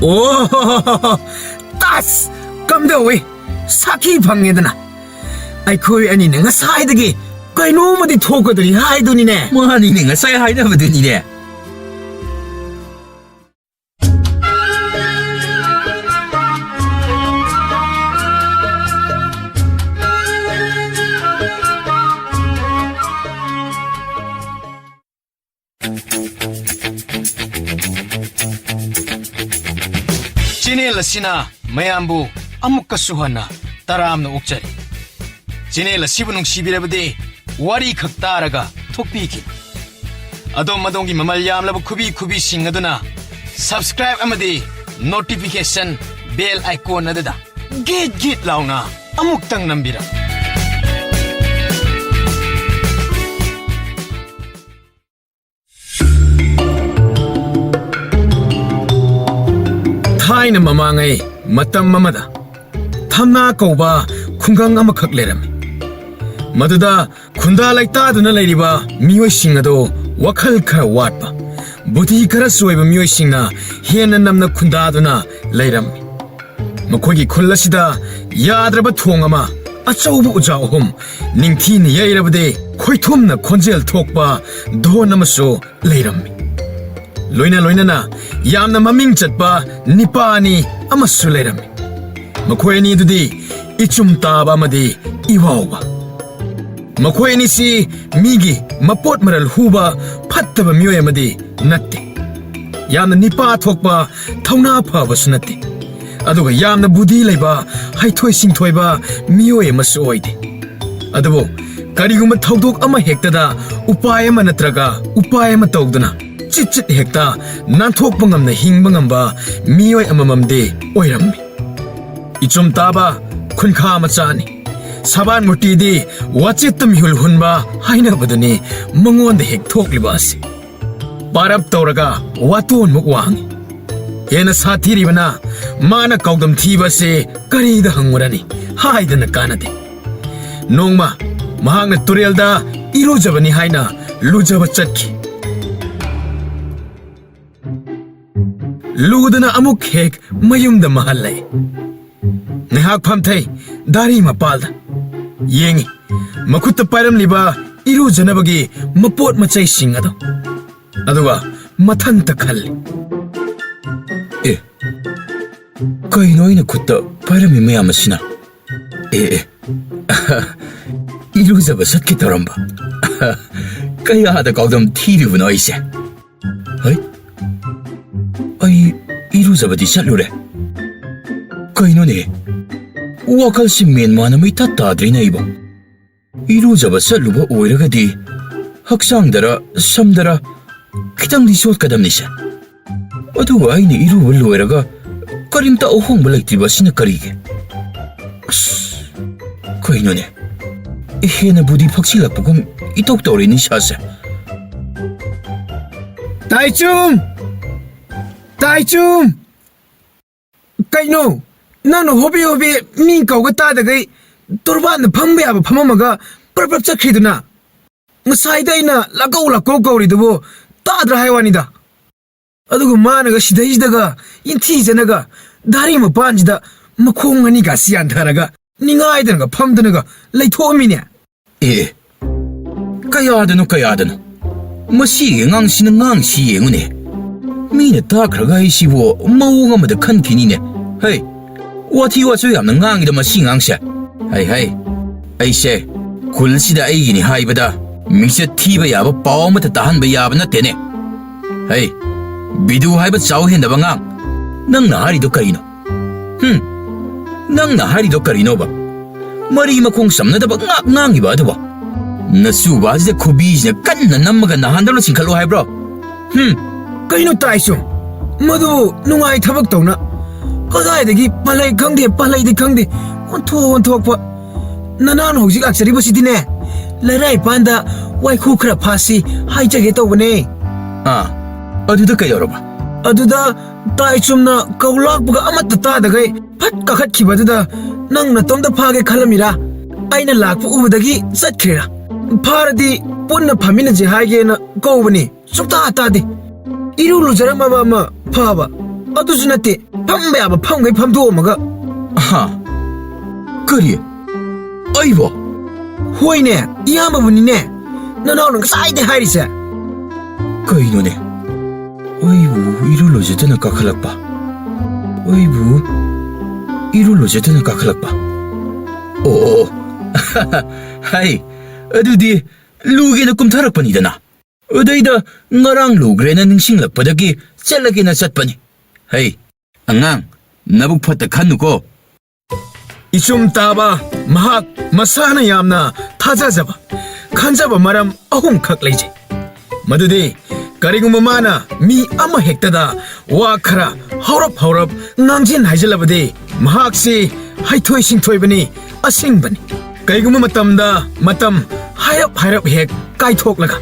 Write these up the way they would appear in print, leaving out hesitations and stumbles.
오, 따스, 깜다오이, 사키 방에드나. 아이코이 아니 내가 사이드기, 까이 노마디 토거들이 하이돈이네. 뭐하니 내가 싸야 하이나거든이네. 지네라시나 마ям부 아무까수하나 따라암나 옥자리 지네라시부 농시비라부디 와리 각따라가 톡비기 아동마동기 마말얌라부 쿠비 싱하드나 subscribe 아마디 notification bell icon 나드다 git 라우나 아묵땅 남비라 타이는 마망의 마땀 마마다 탐나 거우바 쿵강 아마칵 레람이 마두다 군다 라이따두나 레리바 미오싱나도 와칼 카라 왓바 부디 카라 수웨바 미오싱나 히에나 남나 군다두나 레람이 마코기 콜라시다 야드라바 통아마 아짜우부 우자오홈 닝티니 야이라부데 코이톰나 콘젤 톡바 도나마소 레람이 로이나나 ꯌꯥꯝꯅ ꯃꯃꯤꯡ ꯆꯠꯄ ꯅꯤꯄꯥꯅꯤ ꯑꯃꯁꯨ ꯂꯩꯔꯝꯃꯤ ꯃꯈꯣꯏ ꯑꯅꯤꯗꯨꯗꯤ ꯏꯆꯨꯝ ꯇꯥꯕ ꯑꯃꯗꯤ ꯏꯋꯥꯎꯕ ꯃꯈꯣꯏ ꯑꯅꯤꯁꯤ ꯃꯤꯒꯤ ꯃꯄꯣꯠ ꯃꯔꯜ ꯍꯨꯕ ꯐꯠꯇꯕ ꯃꯤꯑꯣꯏ ꯑꯃꯗꯤ ꯅꯠꯇꯦ ꯌꯥꯝꯅ ꯅꯤꯄꯥ ꯊꯣꯛꯄ ꯊꯧꯅꯥ ꯐꯕꯁꯨ ꯅꯠꯇꯦ ꯑꯗꯨꯒ ꯌꯥꯝꯅ ꯕꯨꯙꯤ ꯂꯩꯕ ꯍꯩꯊꯣꯏ ꯁꯤꯡꯊꯣꯏꯕ ꯃꯤꯑꯣꯏ ꯑꯃꯁꯨ ꯑꯣꯏꯗꯦ ꯑꯗꯨꯕꯨ ꯀꯔꯤꯒꯨꯝꯕ ꯊꯧꯗꯣꯛ ꯑꯃ ꯍꯦꯛꯇꯗ ꯎꯄꯥꯏ ꯑꯃ ꯅꯠꯇ꯭ꯔꯒ ꯎꯄꯥꯏ ꯑꯃ ꯇꯧꯗꯨꯅ ꯆꯤꯠ ꯍꯦꯛꯇ ꯅꯥꯟꯊꯣꯛꯄ ꯉꯝꯅ ꯍꯤꯡꯕ ꯉꯝꯕ ꯃꯤꯑꯣꯏ ꯑꯃꯃꯝꯗꯤ ꯑꯣꯏꯔꯝꯃꯤ ꯏꯆꯨꯝ ꯇꯥꯕ ꯈꯨꯟꯈꯥ ꯃꯆꯥꯅꯤ ꯁꯕꯥꯟ ꯃꯨꯔꯇꯤꯗꯤ ꯋꯥꯆꯦꯠꯇ ꯃꯤꯍꯨꯜ ꯍꯨꯟꯕ ꯍꯥꯏꯅꯕꯗꯨꯅꯤ ꯃꯉꯣꯟꯗ ꯍꯦꯛ ꯊꯣꯛꯂꯤꯕ ꯑꯁꯤ ꯄꯥꯔꯞ ꯇꯧꯔꯒ ꯋꯥꯇꯣꯟꯃꯨꯛ ꯋꯥꯡꯉꯤ ꯍꯦꯟꯅ ꯁꯥꯊꯤꯔꯤꯕꯅ ꯃꯥꯅ ꯀꯥꯎꯗꯝ ꯊꯤꯕ ꯑꯁꯤ ꯀꯔꯤꯗ ꯍꯪꯉꯨꯔꯅꯤ ꯍꯥꯏꯗꯅ ꯀꯥꯟꯅꯗꯦ ꯅꯣꯡꯃ ꯃꯍꯥꯛꯅ ꯇꯨꯔꯦꯜꯗ ꯏꯔꯨꯖꯕꯅꯤ ꯍꯥꯏꯅ ꯂꯨꯖꯕ ꯆꯠꯈꯤ ꯂꯨꯗꯅ ꯑꯃꯨꯛ ꯍꯦꯛ ꯃꯌꯨꯝꯗ ꯃꯍꯜꯂꯦ ꯉꯥꯏꯍꯥꯛ ꯐꯝꯊꯩ ꯗꯥꯔꯤ ꯃꯄꯥꯜꯗ ꯌꯦꯡꯉꯤ ꯃꯈꯨꯠꯇ ꯄꯥꯏꯔꯝꯂꯤꯕ ꯏꯔꯨꯖꯅꯕꯒꯤ ꯃꯄꯣꯠ ꯃꯆꯩꯁꯤꯡ ꯑꯗꯣ ꯑꯗꯨꯒ ꯃꯊꯟꯇ ꯈꯜꯂꯤ ꯀꯩꯅꯣ ꯑꯩꯅ ꯈꯨꯠꯇ ꯄꯥꯏꯔꯝꯃꯤ ꯃꯌꯥꯝ ꯑꯁꯤꯅ ꯏꯔꯨꯖꯕ ꯆꯠꯀꯦ ꯇꯧꯔꯝꯕ ꯀꯌꯥꯗ ꯀꯥꯎꯗꯝ ꯊꯤꯔꯤꯕꯅꯣ ꯑꯩꯁꯦ ꯑꯩ ꯏꯔꯨꯖꯕꯗꯤ ꯆꯠꯂꯨꯔꯦ ꯀꯩꯅꯣꯅꯦ ꯋꯥꯈꯜꯁꯤ ꯃꯦꯟꯃꯥꯟ ꯑꯃ ꯏꯇꯥ ꯇꯥꯗ꯭ꯔꯤꯅꯦ ꯑꯩꯕꯣ ꯏꯔꯨꯖꯕ ꯆꯠꯂꯨꯕ ꯑꯣꯏꯔꯒꯗꯤ ꯍꯛꯆꯥꯡꯗꯔ ꯁꯝꯗꯔ ꯈꯤꯇꯪꯗꯤ ꯆꯣꯠꯀꯗꯝꯅꯤꯁꯦ ꯑꯗꯨꯒ ꯑꯩꯅ ꯏꯔꯨꯕ ꯂꯣꯏꯔꯒ ꯀꯔꯤꯝꯇ ꯑꯍꯣꯡꯕ ꯂꯩꯇ꯭ꯔꯤꯕ ꯑꯁꯤꯅ ꯀꯔꯤꯒꯤ ꯀꯩꯅꯣꯅꯦ ꯍꯦꯟꯅ ꯕꯨꯗꯤ ꯐꯛꯆꯤꯜꯂꯛꯄꯒꯨꯝ ꯏꯇꯧ ꯇꯧꯔꯦꯅꯦ ꯏꯁꯥꯁꯦ ꯇꯥꯏꯆꯨꯝ ꯇꯥꯏꯆꯨꯝ ꯀꯩꯅꯣ ꯅꯪꯅ ꯍꯣꯕꯦ ꯃꯤ ꯀꯧꯒ ꯇꯥꯗꯒꯩ ꯇꯣꯔꯕꯥꯟꯗ ꯐꯝꯕ ꯌꯥꯕ ꯐꯝꯃꯝꯃꯒ ꯄ꯭ꯔꯞ ꯆꯠꯈ꯭ꯔꯤꯗꯨꯅ ꯉꯁꯥꯏꯗ ꯑꯩꯅ ꯂꯥꯛꯀꯧ ꯀꯧꯔꯤꯗꯨꯕꯨ ꯇꯥꯗ꯭ꯔꯥ ꯍꯥꯏꯋꯥꯅꯤꯗ ꯑꯗꯨꯒ ꯃꯥꯅꯒ ꯁꯤꯗꯩꯁꯤꯗꯒ ꯏꯟꯊꯤꯖꯅꯒ ꯗꯥꯔꯤ ꯃꯄꯥꯟꯁꯤꯗ ꯃꯈꯣꯡ ꯑꯅꯤꯒꯁꯤ ꯌꯥꯟꯊꯔꯒ ꯅꯤꯡꯉꯥꯏꯗꯅꯒ ꯐꯝꯗꯅꯒ ꯂꯩꯊꯣꯛꯑꯝꯃꯤꯅꯦ ꯀꯌꯥꯗꯅꯣ ꯃꯁꯤꯒꯤ ꯑꯉꯥꯡꯁꯤꯅ ꯉꯥꯡꯁꯤ ꯌꯦꯡꯉꯨꯅꯦ ꯃꯤꯅ ꯇꯥꯈ꯭ꯔꯒ ꯑꯩꯁꯤꯕꯨ ꯃꯑꯣꯡ ꯑꯃꯗ ꯈꯟꯈꯤꯅꯤꯅꯦ ꯍꯩ ꯋꯥꯊꯤ ꯋꯥꯆꯣꯏ ꯌꯥꯝꯅ ꯉꯥꯡꯉꯤꯗ ꯃꯁꯤ ꯉꯥꯡꯁꯦ ꯍꯩ ꯑꯩꯁꯦ ꯈꯨꯜꯁꯤꯗ ꯑꯩꯒꯤꯅꯤ ꯍꯥꯏꯕꯗ ꯃꯤꯡꯆꯠ ꯊꯤꯕ ꯌꯥꯕ ꯄꯥꯎ ꯑꯃꯠꯇ ꯇꯥꯍꯟꯕ ꯌꯥꯕ ꯅꯠꯇꯦꯅꯦ ꯍꯩ ꯕꯤꯗꯨ ꯍꯥꯏꯕ ꯆꯥꯎ ꯍꯦꯟꯗꯕ ꯉꯥꯡ ꯅꯪꯅ ꯍꯥꯏꯔꯤꯗꯣ ꯀꯔꯤꯅꯣ ꯅꯪꯅ ꯍꯥꯏꯔꯤꯗꯣ ꯀꯔꯤꯅꯣꯕ ꯃꯔꯤ ꯃꯈꯣꯡ ꯁꯝꯅꯗꯕ ꯉꯥꯡꯉꯤꯕ ꯑꯗꯨꯕꯣ ꯅꯁꯨꯕꯥꯁꯤꯗ ꯈꯨꯕꯤꯁꯤꯅ ꯀꯟꯅ ꯅꯝꯃꯒ ꯅꯍꯥꯟꯗꯧꯅ ꯆꯤꯡꯈꯠꯂꯣ ꯍꯥꯏꯕ꯭ꯔꯣ ꯀꯩꯅꯣ ꯇꯥꯏꯆꯨꯝ ꯃꯗꯨ ꯅꯨꯡꯉꯥꯏ ꯊꯕꯛ ꯇꯧꯅ ꯀꯗꯥꯏꯗꯒꯤ ꯄꯥꯜꯂꯩ ꯈꯪꯗꯦ ꯄꯥꯜꯂꯩꯗꯤ ꯈꯪꯗꯦ ꯑꯣꯟꯊꯣꯛꯄ ꯅꯅꯥꯅ ꯍꯧꯖꯤꯛ ꯂꯥꯛꯆꯔꯤꯕꯁꯤꯗꯤꯅꯦ ꯂꯩꯔꯥꯏꯄꯥꯟꯗ ꯋꯥꯏꯈꯨ ꯈꯔ ꯐꯥꯁꯤ ꯍꯥꯏꯖꯒꯦ ꯇꯧꯕꯅꯦ ꯑꯗꯨꯗ ꯀꯩꯗꯧꯔꯕ ꯑꯗꯨꯗ ꯇꯥꯏꯆꯨꯝꯅ ꯀꯧꯂꯥꯛꯄꯒ ꯑꯃꯠꯇ ꯇꯥꯗꯒꯩ ꯐꯠ ꯀꯥꯈꯠꯈꯤꯕꯗꯨꯗ ꯅꯪ ꯅꯇꯣꯝꯇ ꯐꯥꯒꯦ ꯈꯜꯂꯝꯃꯤꯔꯥ ꯑꯩꯅ ꯂꯥꯛꯄ ꯎꯕꯗꯒꯤ ꯆꯠꯈ꯭ꯔꯤꯔꯥ ꯐꯥꯔꯗꯤ ꯄꯨꯟꯅ ꯐꯥꯃꯤꯟꯅꯁꯦ ꯍꯥꯏꯒꯦꯅ ꯀꯧꯕꯅꯤ ꯁꯨꯛꯇꯥ ꯇꯥꯗꯦ ꯏꯔꯨ ꯂꯨꯖꯔꯝꯃꯕ ꯑꯃ ꯐꯥꯕ ꯑꯗꯨꯁꯨ ꯅꯠꯇꯦ ꯐꯝꯕ ꯌꯥꯕ ꯐꯝꯈꯩ ꯐꯝꯗꯣꯛꯑꯝꯃꯒ ꯍꯥ ꯀꯔꯤ ꯑꯩꯕꯣ ꯍꯣꯏꯅꯦ ꯏꯌꯥꯝꯕꯕꯨꯅꯤꯅꯦ ꯅꯅꯥꯎꯅ ꯉꯁꯥꯏꯗꯩ ꯍꯥꯏꯔꯤꯁꯦ ꯀꯩꯅꯣꯅꯦ ꯑꯩꯕꯨ ꯏꯔꯨ ꯂꯨꯖꯗꯅ ꯀꯥꯈꯠꯂꯛꯄ ꯑꯩꯕꯨ ꯏꯔꯨ ꯂꯨꯖꯗꯅ ꯀꯥꯈꯠꯂꯛꯄ ꯑꯣ ꯍꯥꯏ ꯑꯗꯨꯗꯤ ꯂꯨꯒꯦꯅ ꯀꯨꯝꯊꯔꯛꯄꯅꯤꯗꯅ ꯑꯗꯩꯗ ꯉꯔꯥꯡ ꯂꯨꯒ꯭ꯔꯦꯅ ꯅꯤꯡꯁꯤꯡꯂꯛꯄꯗꯒꯤ ꯆꯠꯂꯒꯦꯅ ꯆꯠꯄꯅꯤ ꯍꯩ ꯑꯉꯥꯡ ꯅꯕꯨꯛ ꯐꯠꯇ ꯈꯟꯅꯨꯀꯣ 이좀 따봐 마학 마사나 얌나 타자자바 칸자바 마람 어홍 칵레이지 마두디 가리구마 마나 미 아마 헥다다 와카라 하럽 낭진 하이질라바디 마학시 하이토이 싱토이바니 아싱바니 가리구마 마땀다 마땀 하엽 헥 까이톡라가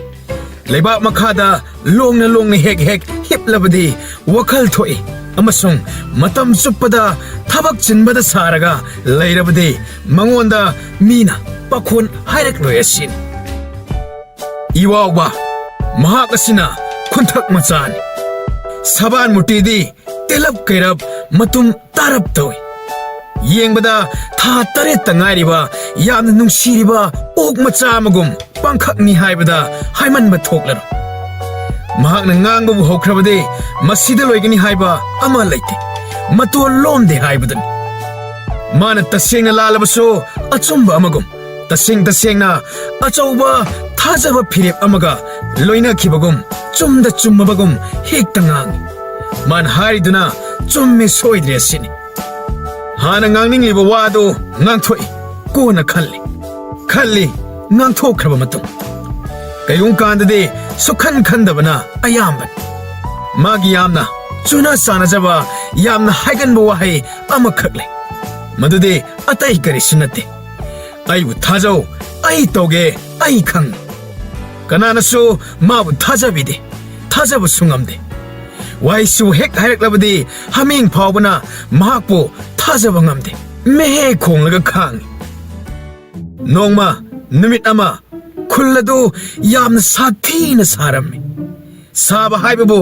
레바 마카다 롱나 헥 힙라바디 와칼 토이 amasung matam suppada thabak chinbada saraga leirabadi mangonda mina pakhon hairak loyasin iwawa mahak asina khunthak machan saban mutidi telap kairap matum tarap toy yengbada tha taret tangairiba yamna nungsiriba ok macha magum pangkhak ni haibada haimanba thoklaro mahakna ngangbu hokrabade masida loigani haiba ama leite mato lomde haibadani mana tasengna lalabaso achumba amagum tasengna achauba thajaba phirep amaga loina khibagum chumda chummabagum hektangang man hariduna chumme soidre sini hana ngangning liba wado ngangthoi kona khalli ngangthokraba matung kayung kandade sukhan khandabana ayamban magi yamna chuna sanajaba yamna haiganba wahai amakhakle madude atai kari sunate aibu thajau ai toge ai khang kanana su mabu thajabide thajaba sungamde waisu hek hairaklabadi haming phawbana mahakpo thajaba ngamde mehe khonglaga khang nongma numit ama खुल्लदो यामन साथीन सारम्मि साबा हाइबबो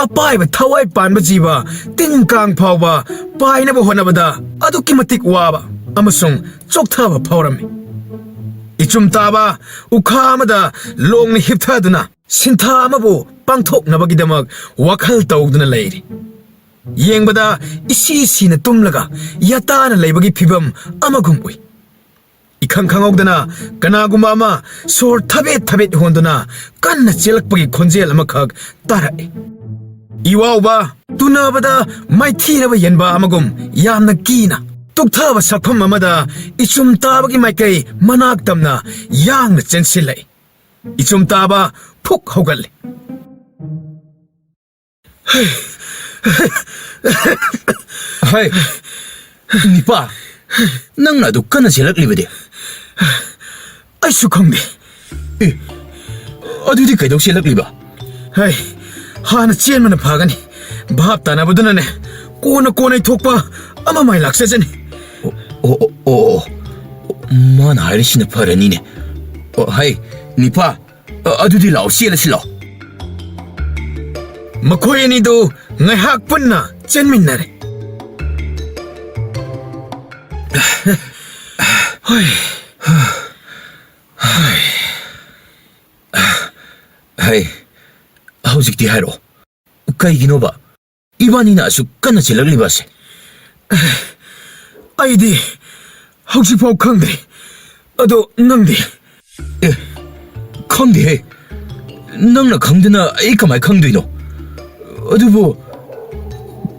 अपाइब थवाइ पानबा जीवा तिनकांग फावबा पाइनबो होनबदा अदुकि मतिक वाबा अमसुंग चोक्थाबा फावरम्मि इचुम ताबा उखामदा लोंग हिपथादुना सिंथा अमबो पांथोकनबगिदमक वखल तौदुना लेरि येंबदा इसी सीना तुमलगा याताना लेबगी फिबम अमगुम उइ इखंग खंगौदना कनागुमा अमा सोर थबेत होंदुना कन्ना चेलकपगी खोंजेल अमखक तारए इवाउबा तुनाबदा माइथीरबा यनबा अमगुम यामना कीना तुकथाबा सफम अमदा इचुम ताबगी माइकै मनाक तमना यांगना चेंसिलै इचुम ताबा फुक हौगल्ले हाय निपा नंगना दु कन्ना चेलकलिबदे ꯑꯩꯁꯨ ꯈꯪꯗꯦ ꯑꯗꯨꯗꯤ ꯀꯩꯗꯧ ꯆꯦꯜꯂꯛꯂꯤꯕ ꯍꯩ ꯍꯥꯟꯅ ꯆꯦꯟꯕꯅ ꯐꯒꯅꯤ ꯚꯥꯞ ꯇꯥꯅꯕꯗꯨꯅꯅꯦ ꯀꯣꯟꯅ ꯊꯣꯛꯄ ꯑꯃ ꯃꯥꯏ ꯂꯥꯛꯆꯖꯅꯤ ꯑꯣ ꯃꯥꯅ ꯍꯥꯏꯔꯤꯁꯤꯅ ꯐꯔꯅꯤꯅꯦ ꯍꯩ ꯅꯤꯄꯥ ꯑꯗꯨꯗꯤ ꯂꯥꯛꯑꯣ ꯆꯦꯜꯂꯁꯤ ꯂꯥꯛꯑꯣ ꯃꯈꯣꯏ ꯑꯅꯤꯗꯨ ꯉꯥꯏꯍꯥꯛ ꯄꯨꯟꯅ ꯆꯦꯟꯃꯤꯟꯅꯔꯦ Hey, howzikti hairo? Kaiginoba? Ibanina asuk kanna chelaglibase. Aidi, howzikfau khangde. Ado nangdi. Khangde he. Nangna khangdena ai kamai khangdoino. Adubo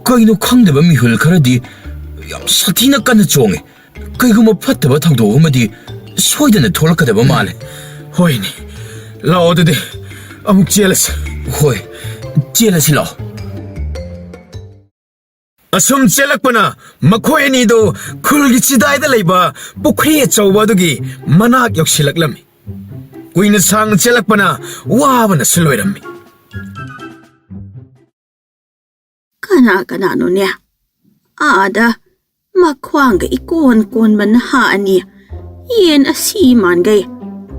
kaino khangdeba mihul kharadi yam sathina kanna chonge. Kaiguma phattaba thangdo amadi soidana tholakadaba male. Hoini. Lao dede. Amuk jealous. Hoi, jealous lo. Asum chelakpana makhoi ani do khulgi chidai da leiba pukhri chawba dugi manak yoksilaklam. Kuina sang chelakpana wabana suloirammi. Kana no ne. Ada makhwang ikon ban ha ani. Yen asi man gai.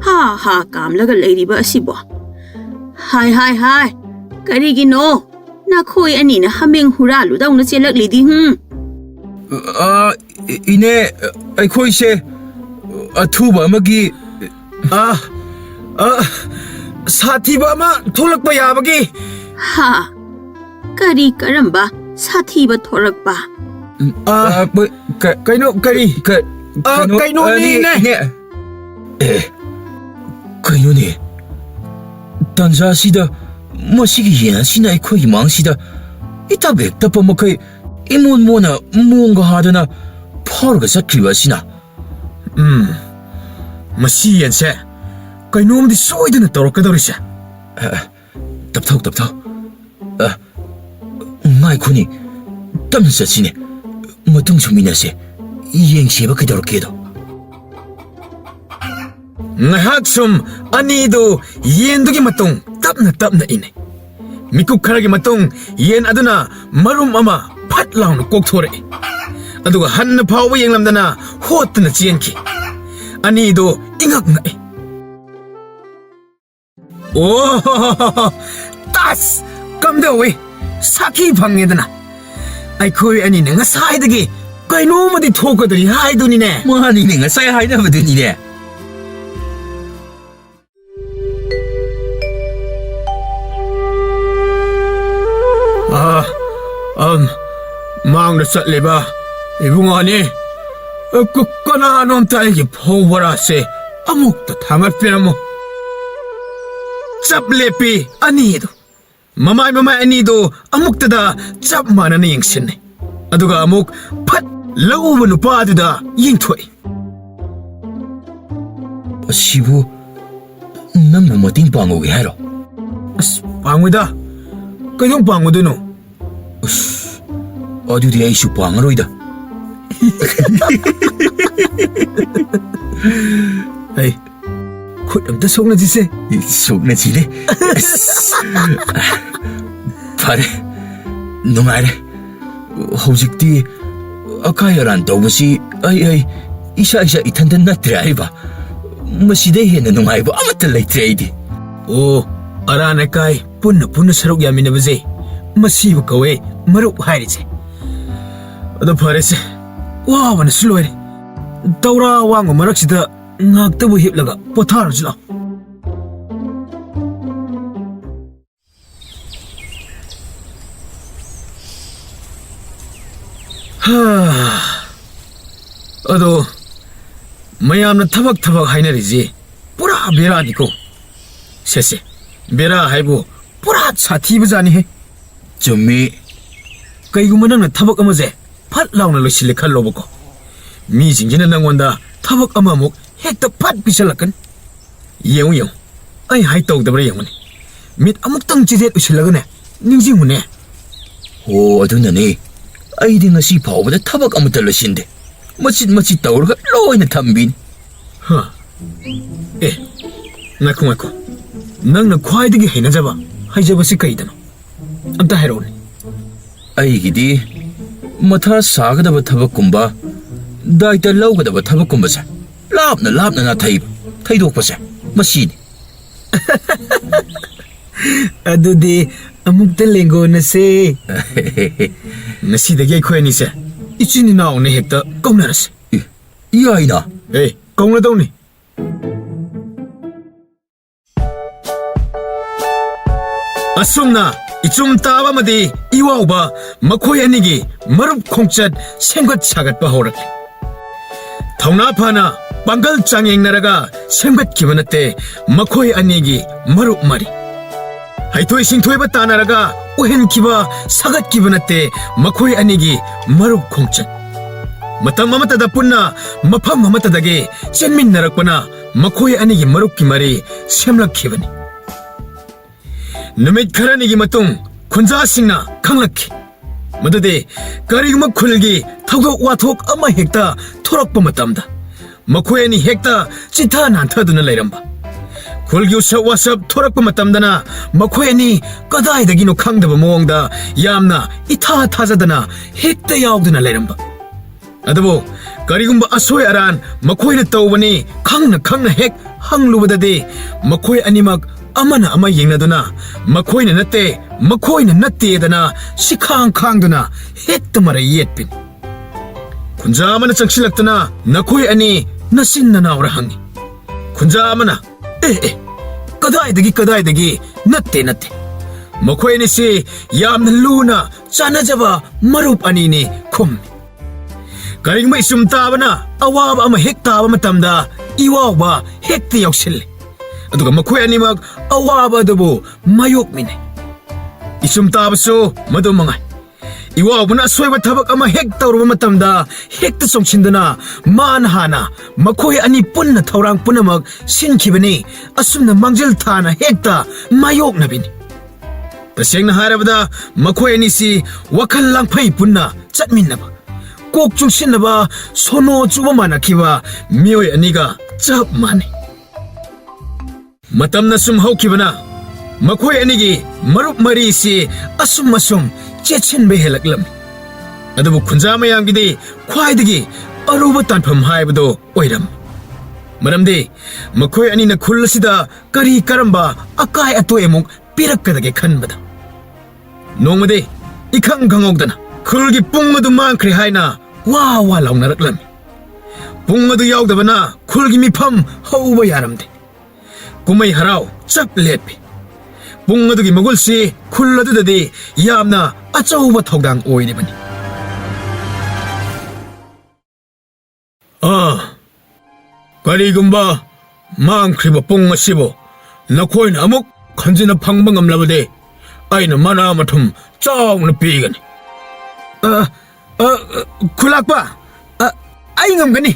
Ha kam laga leiriba asibo. Hai, karigino, 나코이 아니나 하맹 후라루다우나 젤락리디 이네 아이코이세 아투바 마기 사티바 아마 돌락바 야바기 하 까리 까람바 사티바 토락바 뭐 까이노 까리 까이노네 까이노네 단자시다 머시기 예나시나 아이코이 망시다 이따백다 뻔먹이 이몬모나 무언가 하더나 파르가 삭히바시나 마시 연세 까이노음디 소이드는 떨어까더리샤 답턱 마이코니 땀사시네 뭐등 좀 미나세 이행시해봐 그대로게도 ngahak sum ani do yen dugi matong tapna ine mikuk kharagi matong yen aduna marum ama phat lawn kok thore aduga han phawa yenglamdana hotna chienki ani do ingak ngai oh tas kamdewi saki phangedana ai khoi ani nga saidagi kaino madi thokodri haiduni ne 뭐하니 내가 싸야 하이나거든이네 망을 쌀리바 이붕아니 끝까나 놈 딸기 포버라세 아묵도 당할 빼라모 짭레피 아니도 마마이 아니도 아묵다다 짭만하는 잉신네 아두가 아묵 팟 러우브 누파드다 잉토이 시부 넌 뭐띵 방어게 하러 방위다 그냥 방위드노 어디디 아이슈 방어로이다 에이 콧엄다 속나지세 속내지네 바래 농아래 호직디 아카야란 도부시 아이 이샤 이탄데 나트레 아이바 뭐시대 해는 농아이바 아무튼 레이트레이디 오 아라네 까이 punna saruk yaminabase masibu kawe maruk hairiche ado farese wa wana sloire tawra wango maraksida ngaktabu hiplaga potharujla ado mayamna thabak hainariji pura beraniko sese bera haibu pura sathi bajani he 좀미 kaiguma nangna thabak amaje phat launa loisile khallobako mi jingjina nangwanda thabak amamuk hekta phat pisalakan yeu ai hai tawdabra yemune mit amuktang chijet usilagane ningjingune 오 어두나네 아이디 ngasi 파오보다 타박 아무 달러신데 멋짓 떠오르가 로이는 탐빈 ha ngako nangna khwaidagi henajaba haijabasi kaidano amta hairone 아이기디 마타 사가다바 타박kumba 다이타 라우가다바 타박kum바사 랍나 나 타이독바사 마시니 adudi amukta lengona se nasidagi khoini se ichini naone hekta kaunarase 이 아이나 kauna dawni asumna ichum taba madi iwauba makhoi anigi marup khongchat senggot sagatpa horak thauna phana pangal changyeng naraga senggot kibanate makhoi anigi marup mari haithoi singthoiba tanaraga uhen kiba sagat kibanate makhoi anigi marup khongchat matam amatada punna mafam amatadage chenmin narakpana makhoi anigi marup ki mari semlak khibani numit kharanigi matung khunja singna khanglakhi madade kariguma khulgi thawdok wathok ama hekta thorakpa matamda makhoi ani hekta chitha nanthaduna leiramba khulgi wasap thorakpa matamdana makhoi ani kadai dagino khangdaba mawangda yamna itha thajadana hekta yawduna leiramba adabo karigumba asoi aran makhoi na tawbani khangna hek hanglubadade makhoi animak amana ama yengnaduna makhoina natte dana sikhang khangduna hektamara yetpin khunja amana changsilaktana nakhoi ani nasin nanaura hangi khunja amana kadai natte makhoi ni si yamna luna chanajaba marup ani ni khum karingma isum tabana awab ama hek taba matamda iwawa hekti yausil aduga makhoi ani mak awaba dabu mayok mine isum tabasu madu mangai iwabuna soiba thabak ama hek tawruba matamda hekta songchindana man hana makhoi ani punna thorang punamak sinkhibani asumna mangjal thana hekta mayok nabini tasengna harabada makhoi ani si wakhal langphai punna chatminnaba kok chungsinaba sono chuba manakhiba mioi aniga chap mane matamna sum haukibana makhoi anigi marup mari si asum chechen be helaklam adubu khunja mayamgidi khwaidagi aruba tanpham haibado oiram maramde makhoi ani na khullasida kari karamba akai atoi amuk pirakadage khanbada nongmade ikhang gangogdana khulgi pungmadu mangkhre haina wa laungnaraklam pungmadu yaudabana khulgi mifam hauba yaramde kumai harau chap lepi pungmadugi magulsi khulladudadi yamna achauba thogdang oiribani karigumba mangkhriba pung asibo nakhoina amuk khanjina phangba ngamlabade aina mana mathum chawna pigani khulakpa ai ngamgani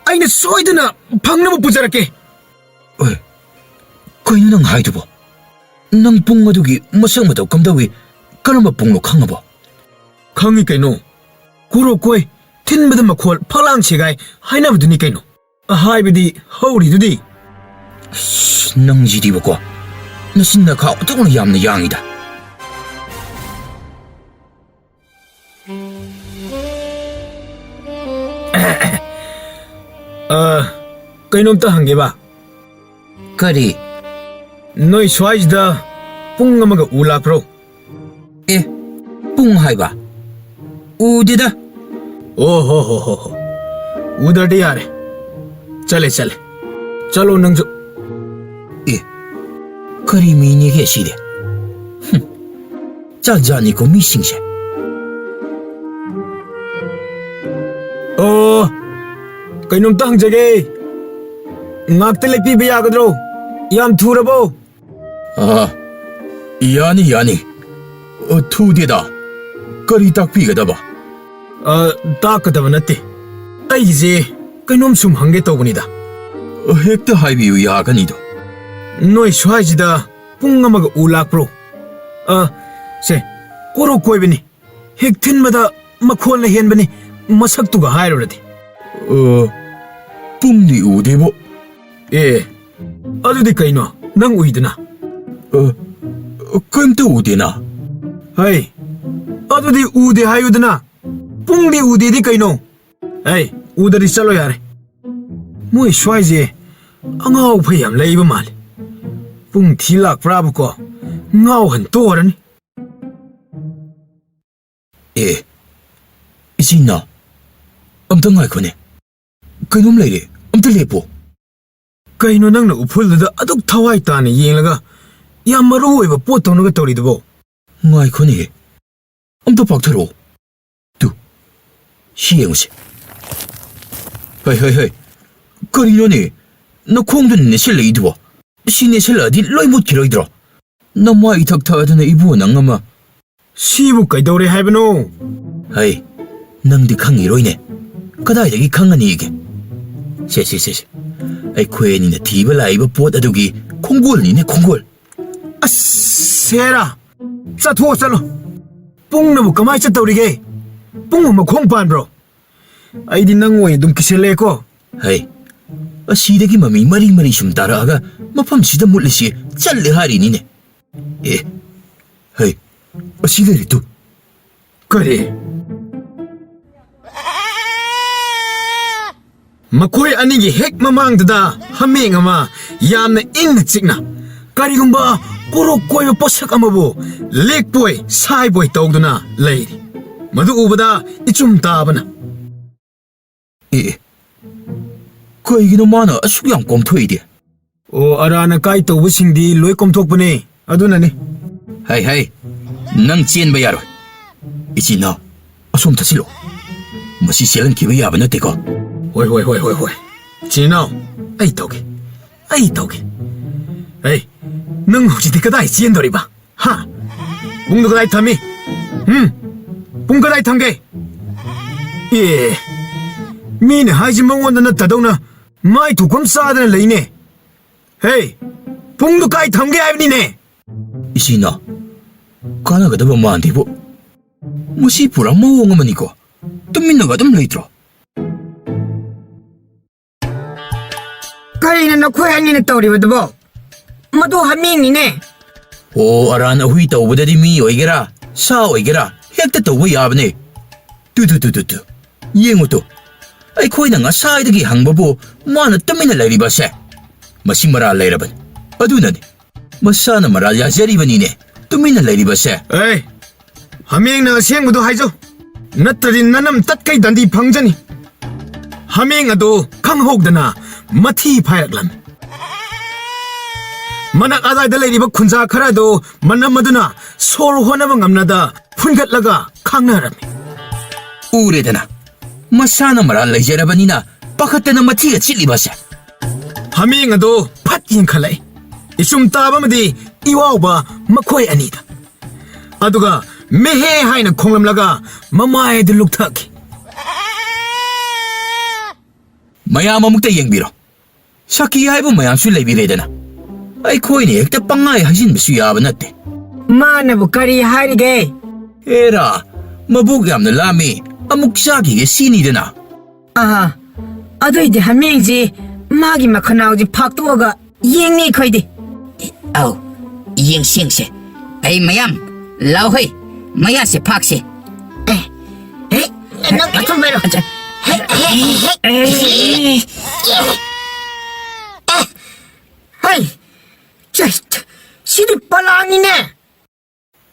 aina soidana phangnaba pujarake oi koina nang haidubo nang pung adugi masang mataw kamdawi karamba punglo khangabo khangi kaino kuro koi thinbada makhol phalang sigai hainabaduni kaino haibidi hauridudi nang jidibako nasinna kha otongna yamna yangida kainomta hangeba kari noi swaijda pung amaga ulakro pung haiba udida ho udade yare chale chalo nangjo kari mini ge side jani ko mi singse kainomta hangjage ngakte lepi be yagadro yam thurabo yani thudeda kari takpigadaba takadaba natte aise kainom sum hange tawbanida hekta haibiyu yaganido noi swaijida pung amaga ulakpro se koro koibani hek thinbada makhol henbani masaktuga hairoradi pungdi udebo adudi kaino nang uidana kaimta udena hai adudi ude hayudana pungdi udedi kaino hai udari chalo yare moi swaije angau phayam leiba mali pung thilak prabu ko ngau han torani isina amta ngai khone kainom leire amta lepo kaino nangna upulda aduk thawai tane yenglaga yam maru oiba pot tawnaga tawridubo ngai khone amta paktharo tu siengse hai karino ne na khongdun ne selaidubo sine seladi loimut kiroidro namma ithak thadana ibu nangama sibu kaidore haibano hai nangdi khangiroine kadaidagi khangani ge se ꯑꯩꯈꯣꯏ ꯊꯤꯕ ꯂꯥꯛꯏꯕ ꯄꯣꯠ ꯑꯗꯨꯒꯤ ꯈꯣꯡꯒꯣꯜꯅꯤꯅꯦ ꯈꯣꯡꯒꯣꯜ ꯑꯁꯦꯔꯥ ꯆꯠꯊꯣꯛ ꯆꯠꯂꯣ ꯄꯨꯡꯅꯕꯨ ꯀꯃꯥꯏ ꯆꯠꯇꯧꯔꯤꯒꯦ ꯄꯨꯡ ꯃꯈꯣꯡ ꯄꯥꯟꯕ꯭ꯔꯣ ꯑꯩꯗꯤ ꯅꯪ ꯑꯣꯏꯅ ꯑꯗꯨꯝ ꯀꯤꯁꯜꯂꯦꯀꯣ ꯍꯩ ꯑꯁꯤꯗꯒꯤ ꯃꯃꯤ ꯃꯔꯤ ꯁꯨꯝ ꯇꯥꯔꯛꯑꯒ ꯃꯐꯝꯁꯤꯗ ꯃꯨꯠꯂꯤꯁꯤ ꯆꯠꯂꯦ ꯍꯥꯏꯔꯤꯅꯤꯅꯦ ꯍꯩ ꯑꯁꯤ ꯂꯩꯔꯤꯗꯨ ꯀꯔꯤ ꯃꯈꯣꯏ ꯑꯅꯤꯒꯤ ꯍꯦꯛ ꯃꯃꯥꯡꯗꯨꯗ ꯍꯥꯃꯦꯡ ꯑꯃ ꯌꯥꯝꯅ ꯏꯪꯅ ꯆꯤꯛꯅ ꯀꯔꯤꯒꯨꯝꯕ ꯀꯣꯔꯣꯛ ꯀꯣꯏꯕ ꯄꯣꯠꯁꯛ ꯑꯃꯕꯨ ꯂꯦꯛꯄꯣꯏ ꯁꯥꯏꯕꯣꯏ ꯇꯧꯗꯨꯅ ꯂꯩꯔꯤ ꯃꯗꯨ ꯎꯕꯗ 이좀 ꯇꯥꯕꯅ ꯀꯩꯒꯤꯅꯣ ꯃꯥꯅ ꯑꯁꯨꯛ ꯌꯥꯝ ꯀꯣꯝꯊꯣꯛꯏꯗꯤ ꯑꯣ ꯑꯔꯥꯟ ꯑꯀꯥꯏ ꯇꯧꯕꯁꯤꯡꯗꯤ ꯂꯣꯏ ꯀꯣꯝꯊꯣꯛꯄꯅꯦ ꯑꯗꯨꯅꯅꯤ ꯍꯩ ꯅꯪ ꯆꯦꯟꯕ ꯌꯥꯔꯣꯏ ꯏꯆꯤꯟ ꯏꯅꯥꯎ ꯑꯁꯣꯝ ꯊꯠꯁꯤꯜꯂꯣ ꯃꯁꯤ ꯆꯦꯜꯍꯟꯈꯤꯕ ꯌꯥꯕ ꯅꯠꯇꯦꯀꯣ ꯍꯣꯏ ꯏꯆꯤꯟ ꯏꯅꯥꯎ ꯑꯩ ꯇꯧꯒꯦ ꯑꯩ ꯅꯪ ꯍꯧꯖꯤꯛꯇꯤ ꯀꯗꯥꯏ ꯆꯦꯟꯗꯣꯔꯤꯕ ꯍꯥ ꯄꯨꯡꯗꯣ ꯀꯗꯥꯏ ꯊꯝꯃꯤ ꯄꯨꯡ ꯀꯗꯥꯏ ꯊꯝꯒꯦ ꯃꯤꯅ ꯍꯥꯏꯁꯤ ꯃꯉꯣꯟꯗ ꯅꯠꯇꯗꯧꯅ ꯃꯥꯏ ꯊꯣꯛꯐꯝ ꯆꯥꯗꯅ ꯂꯩꯅꯦ ꯍꯦ ꯄꯨꯡꯗꯣ ꯀꯥꯏ ꯊꯝꯒꯦ ꯍꯥꯏꯕꯅꯤꯅꯦ 이진아 까나가다가 마한테보 무시 불안 모ong어머니고 뜸민너가 좀 레이트로 ꯀꯔꯤꯅ ꯅꯈꯣꯏ ꯑꯅꯤꯅ ꯇꯧꯔꯤꯕꯗꯨꯕꯣ ꯃꯗꯨ ꯍꯥꯃꯦꯡꯅꯤꯅꯦ 오 아란 hui 떠보다디 미 오이게라 사 오이게라 헥다 떠보 야브네 뚜뚜뚜뚜뚜 옌고또 아이코이나 nga 사이드기 항바보 마나 뜸민너 레리바세 마시마라 레이라번 어두나니 마사나 마라 야제리바니네 뜸민너 레리바세 에이 하맹나 생무도 하이죠 너들이 나남 땄가이 단디 방전이 하맹아도 강혹드나 마티 파이락람 만약 아다이다 레리바 군자 카라도 만남마드나 솔 호나방 암나다 푼갓라가 강나라미 우레다나 마사나 마라 레제라바니나 빠카테나 마티가 찔리바세 하맹아도 팟인 칼라이 이좀 따바마디 이와오바 마코이 아니다 아두가 메헤 하이나 콩람라가 마마에들 룩타키 mayam amukta yengbiro shaki haibu mayam su lebiredana ai khoini ekta pangai hajin bisu yaba natte ꯃꯥꯅꯕꯨ ꯀꯔꯤ ꯍꯥꯏꯔꯤꯒꯦ era mabuk yamna lami amuk shaki ge sinidana ꯑꯗꯨꯏꯗꯤ ꯍꯥꯃꯦꯡꯁꯤ ꯃꯥꯒꯤ ꯃꯈꯅꯥꯎꯁꯤ ꯐꯥꯛꯇꯣꯛꯑꯒ ꯌꯦꯡꯅꯤ ꯑꯩꯈꯣꯏꯗꯤ ꯑꯧ ꯌꯦꯡꯁꯤꯡꯁꯦ ꯑꯩ ꯃꯌꯥꯝ ꯂꯥꯎꯍꯩ ꯃꯌꯥꯁꯦ ꯐꯥꯛꯁꯦ ꯅꯪ ꯑꯊꯨꯝ ꯕꯩꯔꯣ ꯍꯩ ꯁꯤꯗꯤ ꯄꯂꯥꯡꯅꯤꯅꯦ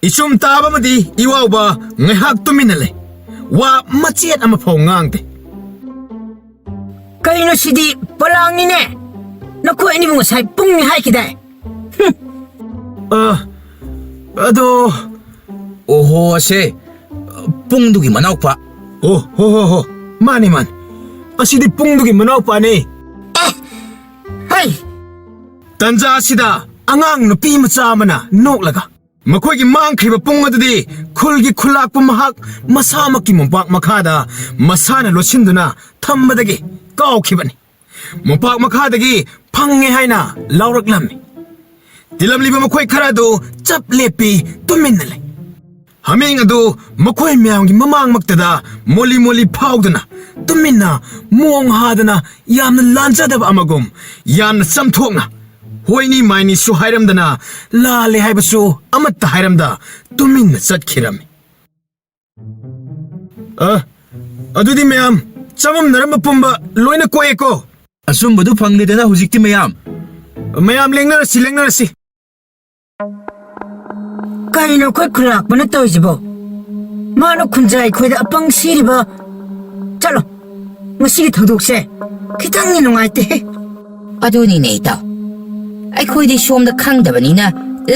이좀 따바마디 이와오바 ngayhak tuminale wa machet ama phau ngangte ꯀꯩꯅꯣ ꯁꯤꯗꯤ ꯄꯂꯥꯡꯅꯤꯅꯦ ꯅꯈꯣꯏ ꯑꯅꯤꯕꯨ ꯉꯁꯥꯏ ꯄꯨꯡꯅꯤ ꯍꯥꯏꯈꯤꯗꯥꯏ ꯑꯗꯣ oho ase pungdugi manaupa 호 마니 ꯑꯁꯤꯗꯤ ꯄꯨꯡꯗꯨꯒꯤ ꯃꯅꯥꯎꯄꯥꯅꯤ ꯍꯩ ꯇꯟꯖꯥ ꯑꯁꯤꯗ ꯑꯉꯥꯡ ꯅꯨꯄꯤ ꯃꯆꯥ ꯑꯃꯅ ꯅꯣꯛꯂꯒ ꯃꯈꯣꯏꯒꯤ ꯃꯥꯡꯈ꯭ꯔꯤꯕ ꯄꯨꯡ ꯑꯗꯨꯗꯤ ꯈꯨꯜꯒꯤ ꯈꯨꯜꯂꯥꯛꯄ ꯃꯍꯥꯛ ꯃꯁꯥꯃꯛꯀꯤ ꯃꯣꯝꯄꯥꯛ ꯃꯈꯥꯗ ꯃꯁꯥꯅ ꯂꯣꯠꯁꯤꯟꯗꯨꯅ ꯊꯝꯕꯗꯒꯤ ꯀꯥꯎꯈꯤꯕꯅꯤ ꯃꯣꯝꯄꯥꯛ ꯃꯈꯥꯗꯒꯤ ꯐꯪꯉꯦ ꯍꯥꯏꯅ ꯂꯥꯎꯔꯛꯂꯝꯃꯤ ꯇꯤꯜꯂꯝꯂꯤꯕ ꯃꯈꯣꯏ ꯈꯔꯗꯨ ꯆꯞ ꯂꯦꯞꯄꯤ ꯇꯨꯃꯤꯟꯅ ꯂꯩ ꯍꯥꯃꯦꯡ ꯑꯗꯨ ꯃꯈꯣꯏ ꯃꯌꯥꯝꯒꯤ ꯃꯃꯥꯡꯃꯛꯇꯗ ꯃꯣꯂꯤ ꯇꯨꯃꯤꯟꯅ ꯃꯣꯡ ꯍꯥꯗꯅ ꯌꯥꯝꯅ ꯂꯥꯟꯖꯗꯕ ꯑꯃꯒꯨꯝ ꯌꯥꯝꯅ ꯆꯝꯊꯣꯛꯅ ꯍꯣꯏꯅꯤ ꯃꯥꯏꯅꯤꯁꯨ ꯍꯥꯏꯔꯝꯗꯅ ꯂꯥꯜꯂꯦ ꯍꯥꯏꯕꯁꯨ ꯑꯃꯠꯇ ꯍꯥꯏꯔꯝꯗ ꯇꯨꯃꯤꯟꯅ ꯆꯠꯈꯤꯔꯝꯃꯤ ꯑꯗꯨꯗꯤ ꯃꯌꯥꯝ ꯆꯃꯝꯅꯔꯝꯕ ꯄꯨꯝꯕ ꯂꯣꯏꯅ ꯀꯣꯛꯑꯦꯀꯣ asumbudu phanglidana hujikti mayam ꯃꯌꯥꯝ ꯂꯦꯡꯅꯔꯁꯤ ꯀꯩꯅꯣ ꯑꯩꯈꯣꯏ ꯈꯨꯜꯂꯥꯛꯄꯅ ꯇꯧꯔꯤꯁꯤꯕꯣ ꯃꯥꯅ ꯈꯨꯟꯖꯥ ꯑꯩꯈꯣꯏꯗ ꯑꯄꯪ ꯁꯤꯔꯤꯕ ꯆꯠꯂꯣ ꯉꯁꯤꯒꯤ ꯊꯧꯗꯣꯛꯁꯦ ꯈꯤꯇꯪꯗꯤ ꯅꯨꯡꯉꯥꯏꯇꯦ ꯑꯗꯨꯅꯤꯅꯦ ꯏꯇꯥꯎ ꯑꯩꯈꯣꯏꯗꯤ ꯁꯣꯝꯗ ꯈꯪꯗꯕꯅꯤꯅ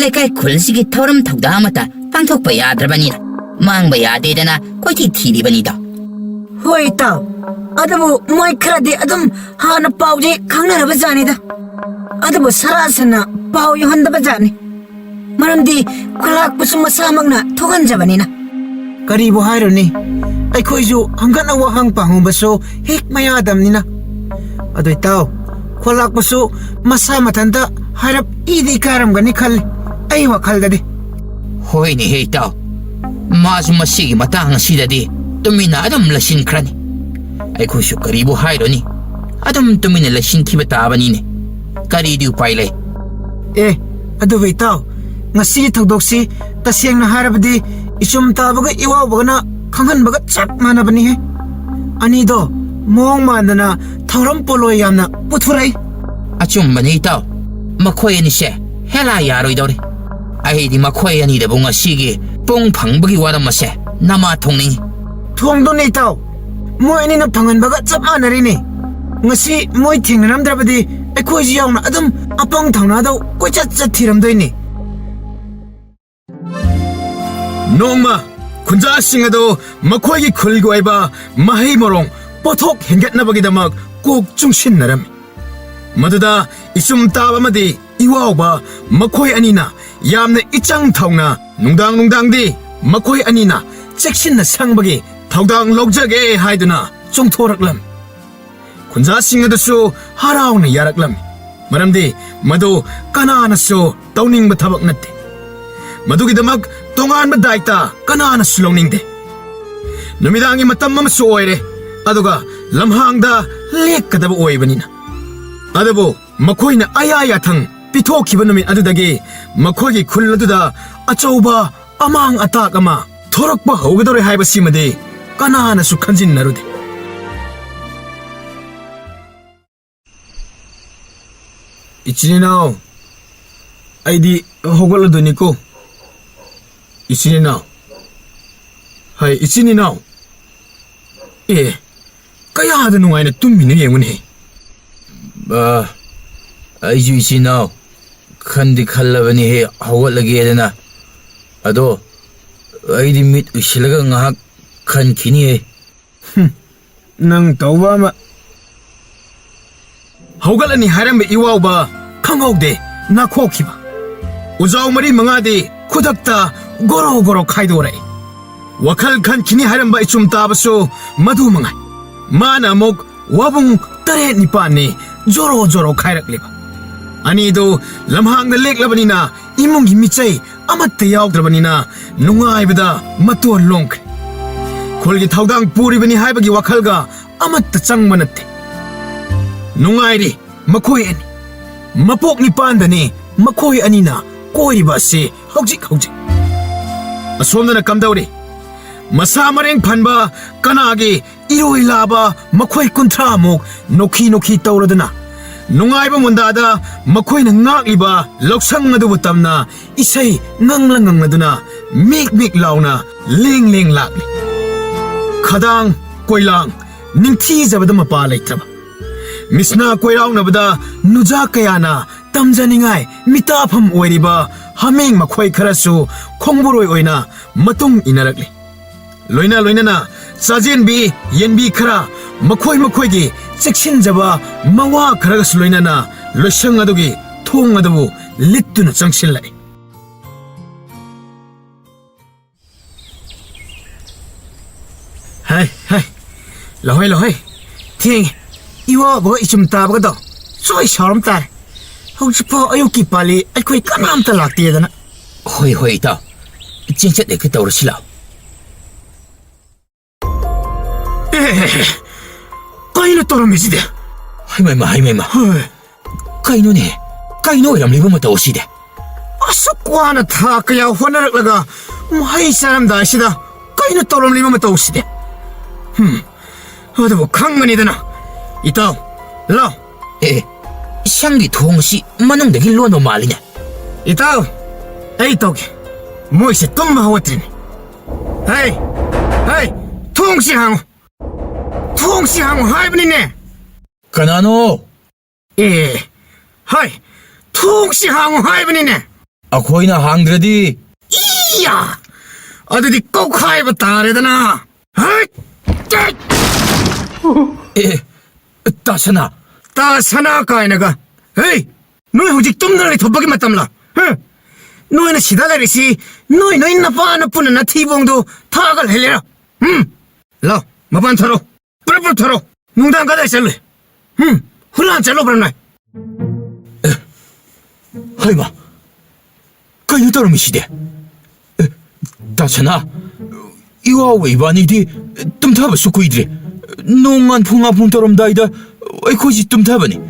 ꯂꯩꯀꯥꯏ ꯈꯨꯜꯁꯤꯒꯤ ꯊꯧꯔꯝ ꯊꯧꯗꯥ ꯑꯃꯠꯇ ꯄꯥꯡꯊꯣꯛꯄ ꯌꯥꯗ꯭ꯔꯕꯅꯤꯅ ꯃꯥꯡꯕ ꯌꯥꯗꯦꯗꯅ ꯀꯣꯏꯊꯤ ꯊꯤꯔꯤꯕꯅꯤꯗ ꯍꯣꯏ ꯏꯇꯥꯎ ꯑꯗꯨꯕꯨ ꯃꯣꯏ ꯈꯔꯗꯤ ꯑꯗꯨꯝ ꯍꯥꯟꯅ ꯄꯥꯎꯁꯦ ꯈꯪꯅꯔꯕ ꯖꯥꯠꯅꯤꯗ ꯑꯗꯨꯕꯨ ꯁꯔꯥꯁꯟꯅ ꯄꯥꯎ ꯌꯧꯍꯟꯗꯕ ꯖꯥꯠꯅꯤ ꯃꯔꯝꯗꯤ ꯈꯨꯜꯂꯥꯛꯄꯁꯨ ꯃꯁꯥꯃꯛꯅ ꯊꯣꯛꯍꯟꯖꯕꯅꯤꯅ ꯀꯔꯤꯕꯨ ꯍꯥꯏꯔꯨꯅꯤ ꯑꯩꯈꯣꯏꯁꯨ ꯍꯪꯒꯠꯅ ꯋꯥꯍꯪ ꯄꯥꯡꯉꯨꯕꯁꯨ ꯍꯦꯛ ꯃꯌꯥꯗꯝꯅꯤꯅ ꯑꯗꯨ ꯏꯇꯥꯎ ꯈꯨꯜꯂꯥꯛꯄꯁꯨ ꯃꯁꯥ ꯃꯊꯟꯇ ꯍꯥꯏꯔꯞ ꯏꯗꯤ ꯏꯀꯥꯏꯔꯝꯒꯅꯤ ꯈꯜꯂꯤ ꯑꯩ ꯋꯥꯈꯜꯗꯗꯤ ꯍꯣꯏꯅꯦ ꯍꯦ ꯏꯇꯥꯎ ꯃꯥꯁꯨ ꯃꯁꯤꯒꯤ ꯃꯇꯥꯡ ꯑꯁꯤꯗꯗꯤ ꯇꯨꯃꯤꯟꯅ ꯑꯗꯨꯝ ꯂꯩꯁꯤꯟꯈ꯭ꯔꯅꯤ ꯑꯩꯈꯣꯏꯁꯨ ꯀꯔꯤꯕꯨ ꯍꯥꯏꯔꯨꯅꯤ ꯑꯗꯨꯝ ꯇꯨꯃꯤꯟꯅ ꯂꯩꯁꯤꯟꯈꯤꯕ ꯇꯥꯕꯅꯤꯅꯦ ꯀꯔꯤꯗꯤ ꯎꯄꯥꯏ ꯂꯩ ꯑꯗꯨꯕꯨ ꯏꯇꯥꯎ ꯉꯁꯤꯒꯤ ꯊꯧꯗꯣꯛꯁꯤ ꯇꯁꯦꯡꯅ ꯍꯥꯏꯔꯕꯗꯤ 이좀 따ꯕꯒ 이와오ꯕꯒ나 ꯈꯪꯍꯟꯕꯒ ꯆꯞ ꯃꯥꯟꯅꯕꯅꯤꯍꯦ ꯑꯅꯤꯗꯣ ꯃꯑꯣꯡ ꯃꯥꯟꯗꯅ ꯊꯧꯔꯝ ꯄꯣꯂꯣꯏ ꯌꯥꯝꯅ ꯄꯨꯊꯣꯔꯛꯏ ꯑꯆꯨꯝꯕꯅꯤ ꯏꯇꯥꯎ ꯃꯈꯣꯏ ꯑꯅꯤꯁꯦ 헬라 야로이더래. 아이디 마코이 아니다 봉아 시기 뽕 방박이 와람마세 나마 통ning. 통돈 이따오. 모이니나 방한바가 짭마나리니. ngasi moi thingramdrabadi ekhoi jiawna adum apang thangna do koichat chat thiramdoini nongma kunja singado makhoi khulgu aiba mahai morong pothok hengatnabagidamak kok chungsinnaram maduda isum tabamadi iwawba makhoi anina yamna ichang thawna nungdang makhoi anina cheksinna sangbagi thawdang logjage haiduna chungthoraklam kunja singadasu harauna yaraklam maramdi madu kananasu tawning bathabak natte madugidamak tongan badaita kananasu longningde numidangi matam amasu oire aduga lamhangda lekkadaba oibanina adabu makoina ayaya thang pithokiba numit adudagi makoigi khulladuda achauba amang atak ama thorakpa hogadore haibasimade kananasu khanjinnarude 이치니나오 아이디 호걸러드니고 이치니나오 하이 이치니나오 예 까야 하던 농아이는 뚱미는 예문해 아이주 이시나오 칸디 칼라바니 해 하월라게 해야되나 아도 아이디 및 으실라가 ngahak 칸 기니 해 능 떠와마 호걸러니 하람베 이와우바 캉옥데 나코키바 우자우 머리 멍아디 쿠닥다 고로고로 카이도레 와칼 칸 키니 하람바 이춤 따바수 마두 멍아 마나 목 와붕 따레 니빠니 조로조로 카이락리바 아니도 람항다 렉라바니나 이몽기 미차이 아마트 야옥드라바니나 눅아이바다 마투어 롱크 콜기 타우당 뿌리바니 하이바기 와칼가 아마트 짱마나테 ꯅꯨꯡꯉꯥꯏꯔꯤ ꯃꯈꯣꯏ ꯑꯅꯤ ꯃꯄꯣꯛ ꯅꯤꯄꯥꯟꯗꯅꯤ ꯃꯈꯣꯏ ꯑꯅꯤꯅ ꯀꯣꯏꯔꯤꯕ ꯑꯁꯤ ꯍꯧꯖꯤꯛ ꯑꯁꯣꯝꯗꯅ ꯀꯝꯗꯧꯔꯤ ꯃꯁꯥ ꯃꯔꯦꯡ ꯐꯟꯕ ꯀꯅꯥꯒꯤ ꯏꯔꯣꯏ ꯂꯥꯕ ꯃꯈꯣꯏ 30ꯃꯨꯛ ꯅꯣꯛꯈꯤ ꯇꯧꯔꯗꯨꯅ ꯅꯨꯡꯉꯥꯏꯕ ꯃꯨꯟꯗꯥꯗ ꯃꯈꯣꯏꯅ ꯉꯥꯛꯂꯤꯕ ꯂꯧꯁꯪ ꯑꯗꯨꯕꯨ ꯇꯝꯅ ꯏꯁꯩ ꯉꯪꯂꯗꯨꯅ ꯃꯤꯛ ꯂꯥꯎꯅ ꯂꯦꯡ ꯂꯥꯛꯂꯤ ꯈꯗꯥꯡ ꯀꯣꯏꯂꯥꯡ ꯅꯤꯡꯊꯤꯖꯕꯗ ꯃꯄꯥ ꯂꯩꯇ꯭ꯔꯕ ꯃꯤꯁꯅꯥ ꯀꯣꯏꯔꯥꯎꯅꯕꯗ ꯅꯨꯖꯥ ꯀꯌꯥꯅ ꯇꯝꯖꯅꯤꯡꯉꯥꯏ ꯃꯤꯇꯥꯐꯝ ꯑꯣꯏꯔꯤꯕ ꯍꯥꯃꯦꯡ ꯃꯈꯣꯏ ꯈꯔꯁꯨ ꯈꯣꯡꯕꯨꯔꯣꯏ ꯑꯣꯏꯅ ꯃꯇꯨꯡ 이나ꯔꯛꯂꯤ ꯂꯣꯏꯅꯅ ꯆꯥꯖꯦꯟꯕꯤ ꯌꯦꯟꯕꯤ ꯈꯔ ꯃꯈꯣꯏꯒꯤ ꯆꯦꯛꯁꯤꯟꯖꯕ ꯃꯋꯥ ꯈꯔꯒꯁꯨ ꯂꯣꯏꯅꯅ ꯂꯣꯏꯁꯪ ꯑꯗꯨꯒꯤ ꯊꯣꯡ ꯑꯗꯨꯕꯨ ꯂꯤꯠꯇꯨꯅ ꯆꯪꯁꯤꯜꯂꯛꯏ ꯍꯥꯏ ꯂꯍꯣꯏ ꯊꯦꯡꯉꯦ 이와버가 이쯤 따버거든 쏘이 사람 딸 혹시퍼 어육기 빨리 아이코이 까남다 락디에다나 호이 있다. 진짜 내그 떠오르실라. 에헤헤 까이노 또르미지데 하이마이마. 까이노이람 리버마 떠오시데. 아석과나 다 그야 호나락라가 뭐하이 사람 다시다 까이노 또르미마 떠오시데 어디 뭐 강만이되나 이따 라 샹기 동시 만능되기 로노 말이냐. 이따 에이 또기 뭐이시 똥마 하워뜨리니 헤이 통시항 하이브니네 까나노 하이 통시항 하이브니네 아코이나 항드라디 이야 어디디 꼭 하이브 따르더나 하이 따사나 까이나가 에이 너희 후직 똥나라에 덮박이 맞담라 너희는 시다다리시 너희 나빠나 나 티봉도 타갈 헬레라 라 마반 타로 뿌르뿌르 타로 농당 가다 있을래 훈란 잘로 그러나 하이마 까이노 떠르미시데 따차나 이와 웨이바니디 뜸타바 수쿠이드레 농안 풍아풍 떠럼다이다 아이코지 뜸타바니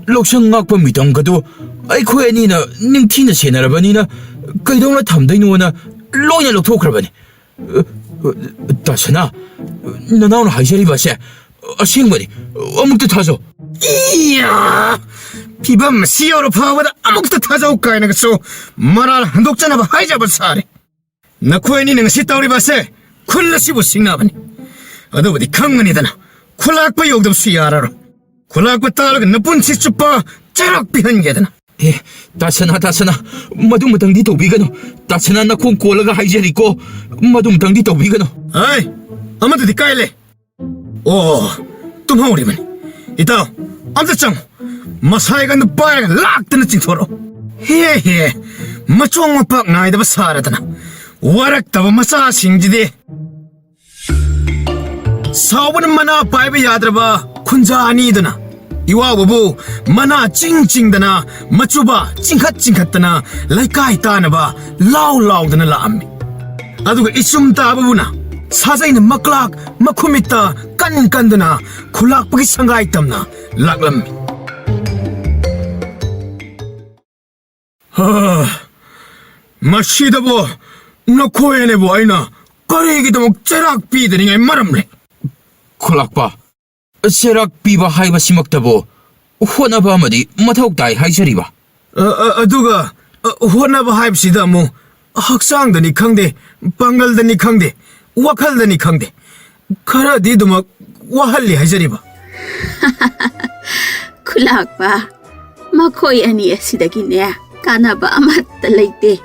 록상 악바 미당가도 아이코에니나 닝티나 세나라바니나 까이동나 탐다이노나 로냐 록토크라바니 따차나 나나오나 하이샤리 바세 아시행바니 아무것도 타서 이야 피밤 시어로 파워다 아무것도 타자올까 이네가서 말할 한독자나봐 하이자바 사래 나코에니 능시 떠오리 바세 쿨라시보 싱나바니 어더버디 강문이다나 쿨락바 욕담 수야라로 쿨락바 따라가 나쁜 치쭈빠 짜락 비한게다나 에, 다스나 마둠탕디 도비가노 다스나 나콩 콜라가 하이제리고 마둠탕디 도비가노 아이 아마도 까일래 오 뚱하오리만 이따 암자짱 마사이가 누빠이가 락드는 찡토로 헤헤 마쫑 마빡 나이다바 사라다나 와락다바 마사 싱지디 사오버는 마나 바이바 야드라바 쿤자 아니드나 이와부부 마나 찡찡드나 마쭈바 찡갓찡갓드나 라이카이 따나바 라우라우드나 라암미 아두가 이숨 따바부나 사자이는 막락 마쿠미따 깐깐드나 쿨락박이 상가이 땀나 락람미 마시다보 너코에네보 아이나 까레기도 목 째락 비드닝에 말함래 콜락바 세락 비바 하이바 시먹다보 호나바 아마디 마타옥다이 하이제리바 아두가 호나바 하입시다 뭐 학상드니 강대 방갈드니 강대 와칼드니 강대 카라디도 막 와할리 하이제리바 쿨락바 마코이 아니 시다기네 까나바 아마따 레이테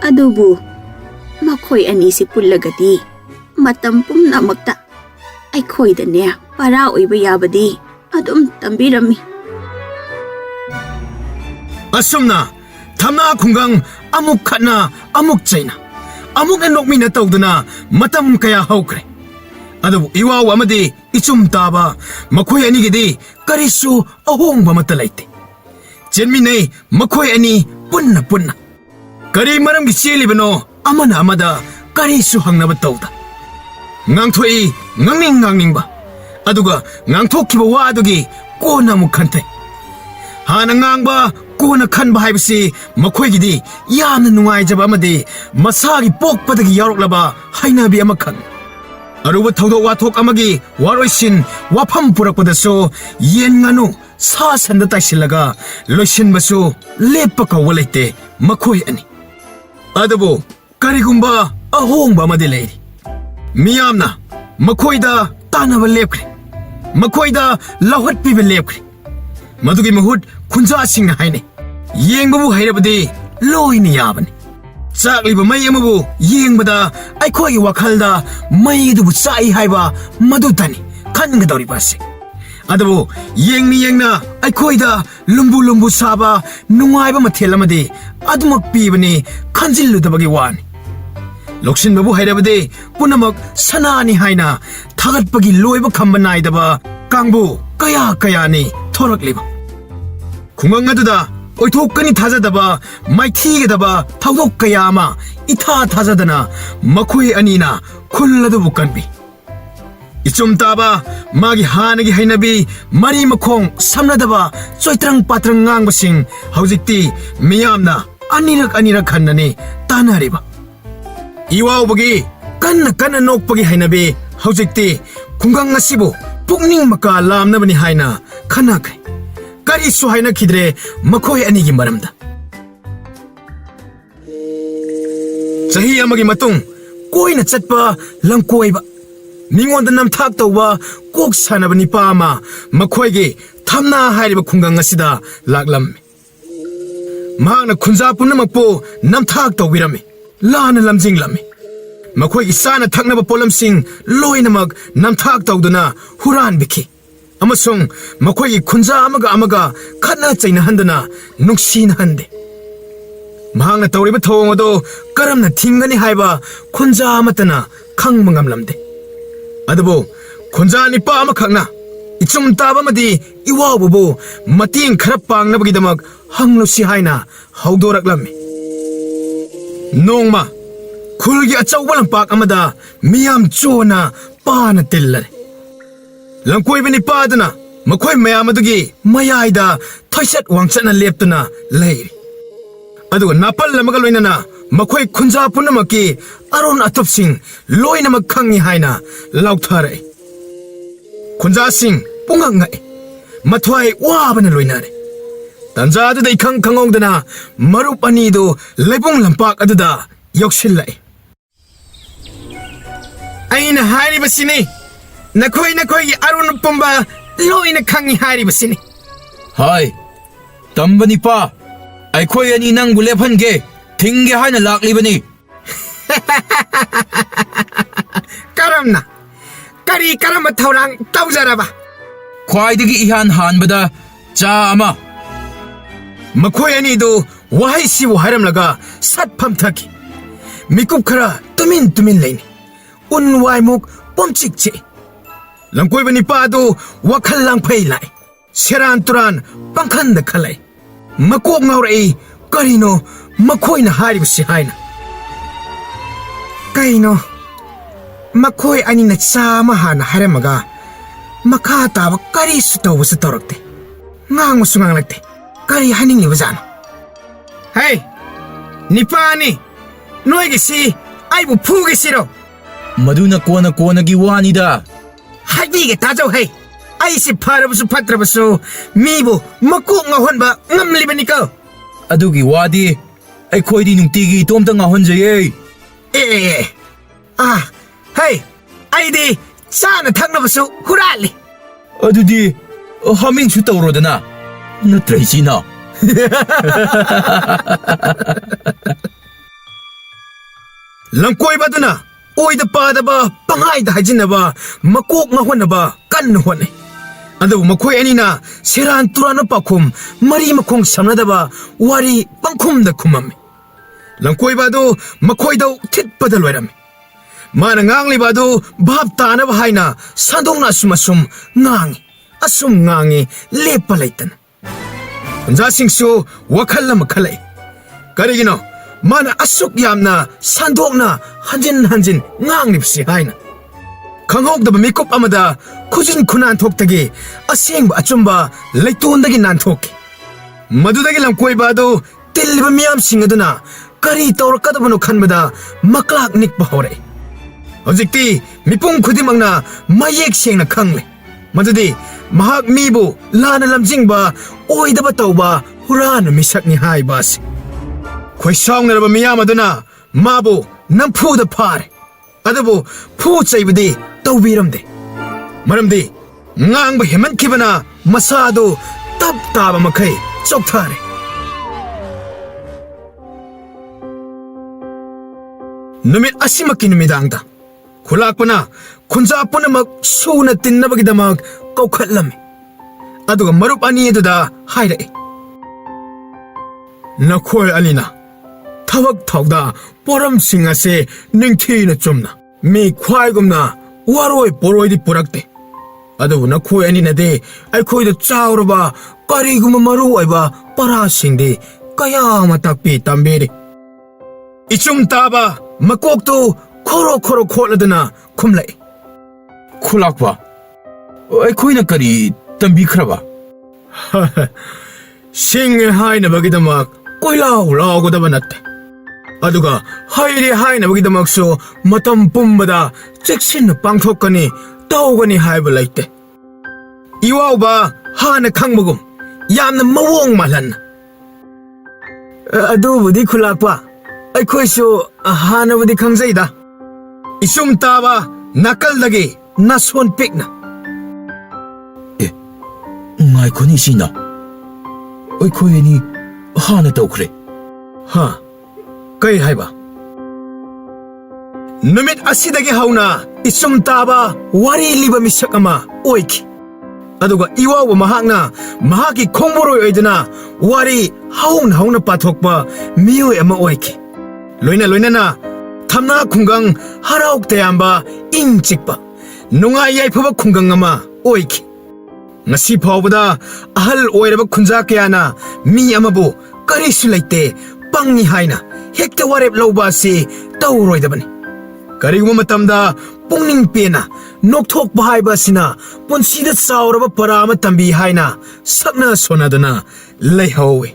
아두부 마코이 아니시 뿔라가디 마땀 뿜나먹다 아이코이드네 파라 오이바 야바디 아둠 담비라미 아썸나 탐나 쿵강 아묵 칸나 아묵 차이나 아묵의 녹미나 떠우드나 마땀 그야 하우크레 아두 이와우 아마디 이좀 따바 마코이 아니게디 까리쇼 아홍바 마따라이테 젠미네 마코이 아니 뿐나 까리 마람기 시엘리베노 아마나 아마다 까리쇼 항나바 떠우다 낭토이 낭닝바 아두가 낭토키바 와두기 꼬나무 칸테 하나 낭바 꼬나 칸바 하이브시 마코이기디 야나 누아이자바 아마디 마사기 뽁바닥이 야록라바 하이나비 아마칸 아루바 타우도 와톡 아마기 와로이신 와팜 부락바다소 이엔가누 사산다 따실라가 로신바소 레빠카 월레테 마코이 아니 아두보 까리군바 아홍바 마딜레이리 미암나 마코이다 따나바 lep크레 마코이다 라헛비베 lep크레 마두기 마훗 쿤자싱 하이네 이행바부 하이라바디 로이니 야바니 짝리바 마이야마부 이행바다 아이코이 와칼다 마이두부 싸이 하이바 마두타니 칸가도리 바시 아다부 이행나 아이코이다 lumbu 사바 누아이바 마텔라마디 아두막 비바니 칸질루다바기 와니 록신바부 하이라바디 뿌나막 사나니 하이나 타갓바기 로이바 캄바나이다바 깡부 까야니 토락리바 궁강가두다 오이톡까니 타자다바 마이티게다바 타우독 까야마 이타 타자다나 마코이 아니나 쿨라도 북간비 이좀 따바 마기 하나기 하이나비 마리 마콩 삼나다바 쪼이트랑 빠트랑 낭바싱 하우직티 미암나 아니락 한나니 따나리바 이와우버기 깐나 녹버기 하이나비 하우직티 궁강가시부 북닝마까 람나바니 하이나 카나크리 까리수 하이나 키드레 마코이 아니기 말합니다 자히 아마기 마tung 꼬이나 짰바 랑꼬이바 밍원다 남탁 떠와 꼭 사나바 니빠 아마 마코이기 탐나 하이리바 궁강가시다 락람미 마나 쿤자 뿐나막보 남탁 떠위라미 라나 람징람미 마코이기 사나 탁나바 볼람싱 로이나막 남탁 떠우드나 후란 비키 아마송 마코이기 쿤자 아마가 칸나 짜이나 한다나 눅시나 한데 마항나 떠우리바 토옹어도 까람나 팅가니 하이바 쿤자 아마따나 캉망감람데 아드보 콘자 니빠 아마 캉나 이좀 따바마디 이와부부 마팅 카라빵 나바기다막 항로시 하이나 하우도락람미 농마 쿨기 아짜우발랑 빡 아마다 미암 쪼나 빠나 뜰라레 랑코이베니 빠드나 마코이 마야마두기 마야이다 터샷 왕차나 lep드나 레이리 아두가 나팔라마가 로이나나 마코이 쿤자 푸나마키 아론 아톱싱 로이나마 캉니 하이나 라우타레 쿤자싱 뽕강가이 mathwai wabana loinane tanza adu ikhang khangongdana marup ani do leibung lampak aduda yokshillai aina hari basini nakoi arun pumba loina khangi hari basini hai tambani pa ai khoi ani nang bu lephan ge thingge haina lakli bani karamna kari karama thaurang tawjaraba khwaidagi ihan hanbada cha ama makhoi ani do wahai si wo haram laga sat pham thaki mikup khara tumin leini un wai muk pomchik che langkoi bani pa do wakhal lang phai lai seran turan pangkhan da khalai makok ngaurai karino makhoi na hari bsi haina kaino makhoi ani na chama hana haramaga makha taba kari su tawsa torakte ngang musungang lagte kari haning ni wazano hey nipani noi gi si ai bu phu gi siro maduna kona gi wani da habi ge tajau hey ai si pharabusu phatrabusu mibu makok ngahonba ngamli bani ko adugi wadi ai khoidi nungtigi tomta ngahon jaye hey ai di sana thaknabusu hurali adudi hamin chu tawrodana natraisina langkoi baduna oida padaba pangai da hajinaba makok ngahonaba kan honne adu makhoi anina seran turana pakhum mari makhong samnadaba wari pangkhum da khumam langkoi badu makhoi dau thit padal waram mana ngangli badu bhab tana haina sandongna sumasum ngangi asum ngangi lepa laitan unja singsu wakhal makhalai karigino mana asuk yamna sandokna hanjin ngangni bsi haina khangok da mikup amada khujin khunan thoktagi aseng achumba leitondagi nan thoki madudagi lamkoi badu tilba miyam singaduna kari tawrakadabano khanbada maklak nikpa hore hojikti mipung khudimangna mayek sengna khangle madudi mahak mibu lana lamjingba oidaba tawba hurana misakni haibas khoi sawngraba miyam aduna mabu namphuda phare adabu phu chaibadi tawbiramde maramdi ngang ba heman kibana masado tap taba makai chokthare numit asimaki numidangda khulakpana khunja punamak suna tinnabagidamak kaukhatlami aduga marup ani aduda haire nakhoi alina thawak thawda poram singase ningthina chumna mi khwaigumna waroi poroi purakte adu nakhoi ani nade aikhoi da chawraba kariguma maru oiba para singde kaya matakpi tambere ichum taba makokto khoro kholadana khumlai khulakwa ai khoina kari tambi khraba sing haina bagidamak koilau lagoda natte aduga haire haina bagidamak so matam pumbada cheksin pangthokani tawgani haiba laite iwauba hana khangmagum yamna mawong malan adubudi khulakwa aikhoisu hanabudi khangjaida isum taba nakaldagi nason pikna ngai khoni sina ai khoi ni hana tawkhre ha kai haiba numit asidagi hauna isum taba wari liba misakama oiki aduga iwawa mahakna mahaki khongboroi oidana wari hauna pathokpa miyoi ama oiki loina na thamna khungang harauk tayamba ing chikpa nunga yaifaba khungang ama oiki ngasi phawbada ahal oiraba khunja kayana mi amabu karisu laite pangni haina hekta warep loba si tawroidabani kariguma matamda pungning pena nokthok bahaiba sina punsida sawraba parama tambi haina sakna sonadana leihawe